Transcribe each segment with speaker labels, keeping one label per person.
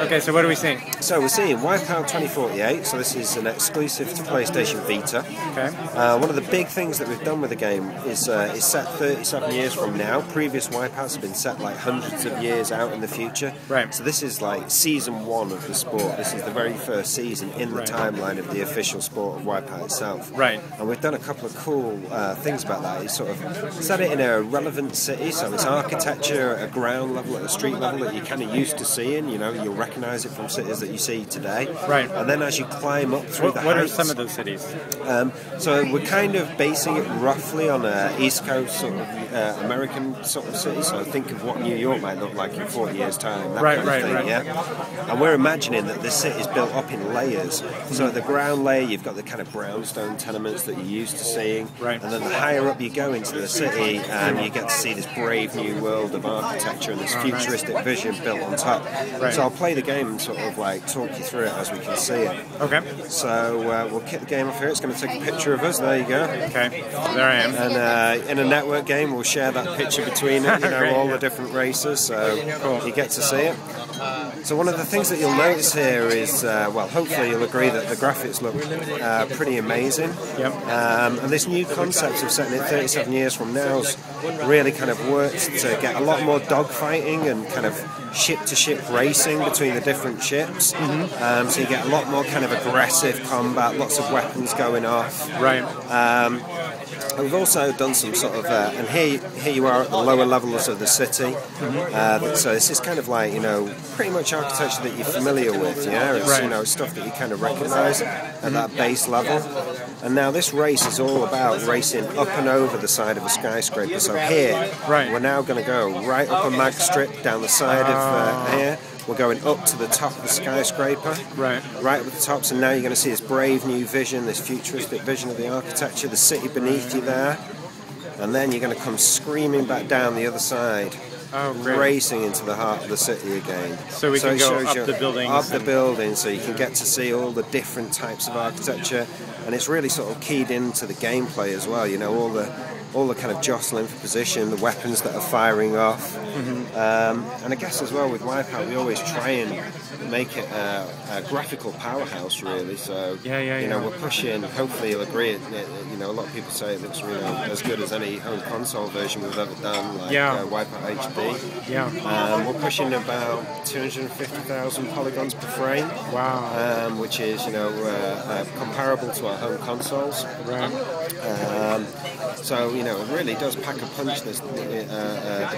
Speaker 1: Okay, so what are we seeing?
Speaker 2: So we're seeing Wipeout 2048, so this is an exclusive to PlayStation Vita.
Speaker 1: Okay.
Speaker 2: One of the big things that we've done with the game is set 37 years from now. Previous Wipeouts have been set like hundreds of years out in the future.
Speaker 1: Right.
Speaker 2: So this is like season 1 of the sport. This is the very first season in the timeline of the official sport of Wipeout itself.
Speaker 1: Right.
Speaker 2: And we've done a couple of cool things about that. It's sort of set it in a relevant city, so it's architecture at a ground level, at a street level that you're kind of used to seeing. You know, you'll recognise it from cities that you see today.
Speaker 1: Right.
Speaker 2: And then as you climb up through the heights...
Speaker 1: What are some of those cities?
Speaker 2: So we're kind of basing it roughly on a East Coast sort of American sort of city. So think of what New York might look like in 40 years' time. That kind of thing, yeah? And we're imagining that this city is built up in layers. So at the ground layer, you've got the kind of brownstone tenements that you're used to seeing.
Speaker 1: Right.
Speaker 2: And then the higher up you go into the city, you get to see this brave new world of architecture and this futuristic vision built on top.
Speaker 1: Right.
Speaker 2: So I'll play the game and sort of like talk you through it as we can see it.
Speaker 1: Okay.
Speaker 2: So we'll kick the game off here. It's going to take a picture of us. There you go.
Speaker 1: Okay. There I am.
Speaker 2: And in a network game, we'll share that picture between it. You know, all the different races. So you get to see it. So one of the things that you'll notice here is, well, hopefully you'll agree that the graphics look pretty amazing.
Speaker 1: Yep.
Speaker 2: And this new concept of setting it 37 years from now has really kind of worked to get a lot more dogfighting and kind of ship-to-ship racing between the different ships. So you get a lot more kind of aggressive combat, lots of weapons going off.
Speaker 1: Right.
Speaker 2: We've also done some sort of, and here you are at the lower levels of the city. So this is kind of like, you know, pretty much architecture that you're familiar with. Yeah, it's you know, stuff that you kind of recognise at that base level. And now this race is all about racing up and over the side of a skyscraper. So here, we're now going to go right up a mag strip down the side of here. We're going up to the top of the skyscraper, right at the top, so now you're going to see this brave new vision, this futuristic vision of the architecture, the city beneath you there, and then you're going to come screaming back down the other side, racing into the heart of the city again.
Speaker 1: So we can go up the buildings.
Speaker 2: Up the building, so you can get to see all the different types of architecture, and it's really sort of keyed into the gameplay as well, you know, all the kind of jostling for position, the weapons that are firing off. And I guess as well with Wipeout, we always try and make it a graphical powerhouse, really. So, you know, we're pushing, hopefully you'll agree, you know, a lot of people say it looks really as good as any home console version we've ever done, like Wipeout HD. We're pushing about 250,000 polygons per frame.
Speaker 1: Wow.
Speaker 2: Which is, you know, comparable to our home consoles.
Speaker 1: Right.
Speaker 2: So, you know, it really does pack a punch, the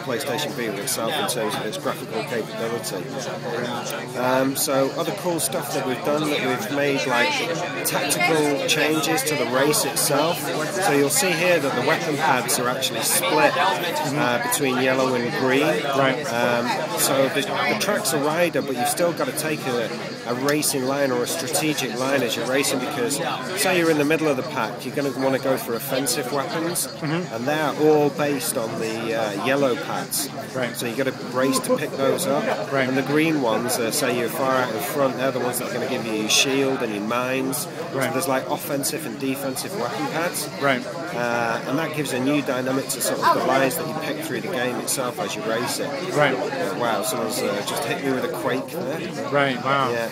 Speaker 2: PlayStation Vita itself, in terms of its graphical capability. So other cool stuff that we've done, that we've made like tactical changes to the race itself. So you'll see here that the weapon pads are actually split between yellow and green. Right. So the track's a rider, but you've still got to take a racing line or a strategic line as you're racing, because say you're in the middle of the pack, you're going to want to go for offensive weapons, and they're all based on the yellow pads. Right. So you've got to race to pick those up. Right. And the green ones, say you're far out in front, they're the ones that are going to give you your shield and your mines. Right. So there's like offensive and defensive weapon pads. Right. And that gives a new dynamic to sort of the lines that you pick through the game itself as you race it. Right. Wow, someone's just hit me with a quake there.
Speaker 1: Right, wow.
Speaker 2: Yeah.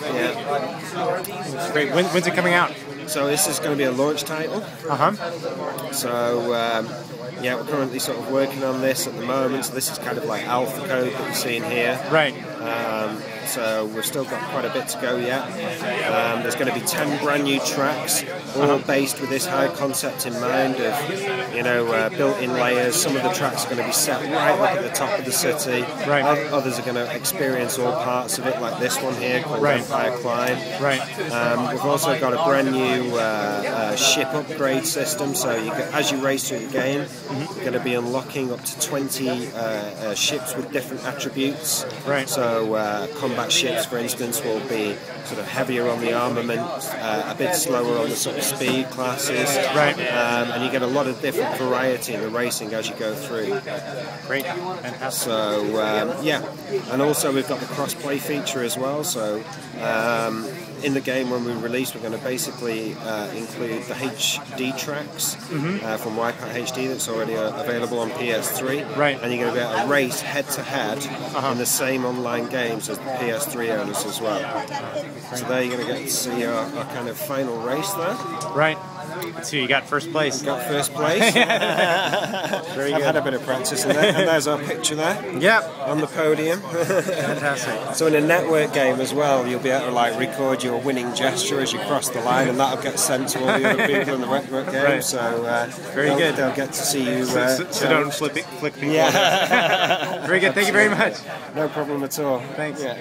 Speaker 1: That's great. When's it coming out?
Speaker 2: So this is going to be a launch title. So yeah, we're currently sort of working on this at the moment. So this is kind of like alpha code that you're seeing here. Right. So we've still got quite a bit to go yet. There's going to be 10 brand new tracks, all based with this high concept in mind of, you know, built-in layers. Some of the tracks are going to be set right up at the top of the city. Right. Others are going to experience all parts of it, like this one here called Empire Climb. Right. We've also got a brand new ship upgrade system. So as you race through the game, you're going to be unlocking up to 20 ships with different attributes. Right. So combat ships, for instance, will be sort of heavier on the armament, a bit slower on the sort of speed classes. Right. And you get a lot of different variety in the racing as you go through. Great. Fantastic. So, yeah. And also we've got the cross-play feature as well. So, in the game when we release, we're going to basically include the HD tracks from Wipeout HD. So already available on PS3.
Speaker 1: Right.
Speaker 2: And you're going to be able to race head-to-head in the same online games as the PS3 owners as well. So there you're going to get to see our kind of final race there.
Speaker 1: Right. So you got first place.
Speaker 2: Got first place.
Speaker 1: Very good.
Speaker 2: I've had a bit of practice in there, and there's our picture there.
Speaker 1: Yep.
Speaker 2: On the podium.
Speaker 1: Fantastic.
Speaker 2: So in a network game as well, you'll be able to like record your winning gesture as you cross the line, and that'll get sent to all the other people in the network game.
Speaker 1: Right.
Speaker 2: So
Speaker 1: very good.
Speaker 2: They'll get to see you.
Speaker 1: So don't flick people.
Speaker 2: Yeah.
Speaker 1: Very good. Thank you very much.
Speaker 2: No problem at all.
Speaker 1: Thanks.
Speaker 2: Yeah.